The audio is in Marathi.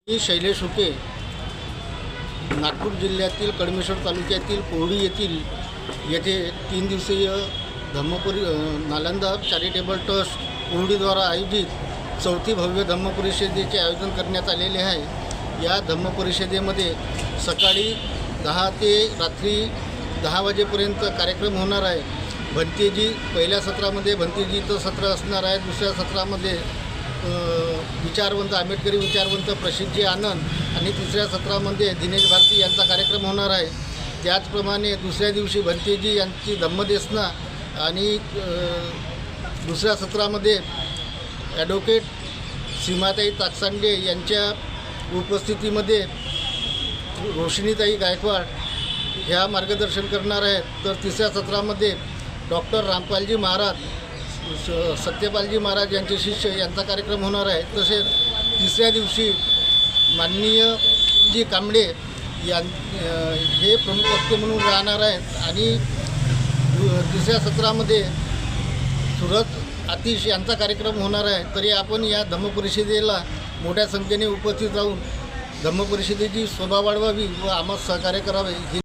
मी शैलेश हुके, नागपूर जिल्ह्यातील कडमेश्वर तालुक्यातील कोरडी येथे 3 दिवसीय नालंदा चॅरिटेबल ट्रस्ट कोरडीद्वारा आयोजित चौथी भव्य धम्मपरिषदेचे आयोजन करण्यात आलेले आहे। या धम्मपरिषदेमध्ये सकाळी 10 ते रात्री 10 वाजेपर्यंत कार्यक्रम होणार आहे। भंतेजी पहिल्या सत्रामध्ये भंतेजीचं सत्र असणार आहे। दुसऱ्या सत्रामध्ये आंबेडकरी विचारवंत प्रसिद्धी आनंद आणि तिसऱ्या सत्रामध्ये दिनेश भारती यांचा कार्यक्रम होणार आहे। त्याचप्रमाणे दुसऱ्या दिवशी भंतेजी यांची धम्मदेसना आणि दुसऱ्या सत्रामध्ये ॲडव्होकेट सीमाताई ताकसांडे यांच्या उपस्थितीमध्ये रोशनीताई गायकवाड ह्या मार्गदर्शन करणार आहेत। तर तिसऱ्या सत्रामध्ये डॉक्टर रामपालजी महाराज सत्यपालजी महाराज यांचे शिष्य यांचा कार्यक्रम होणार आहे। तसेच तिसऱ्या दिवशी माननीय जी कांबळे हे प्रमुख वक्ते म्हणून राहणार आहेत आणि तिसऱ्या सत्रामध्ये सुरत आतिश यांचा कार्यक्रम होणार आहे। तरी आपण या धम्मपरिषदेला मोठ्या संख्येने उपस्थित राहून धम्मपरिषदेची शोभा वाढवावी व आम्हाला सहकार्य करावे ही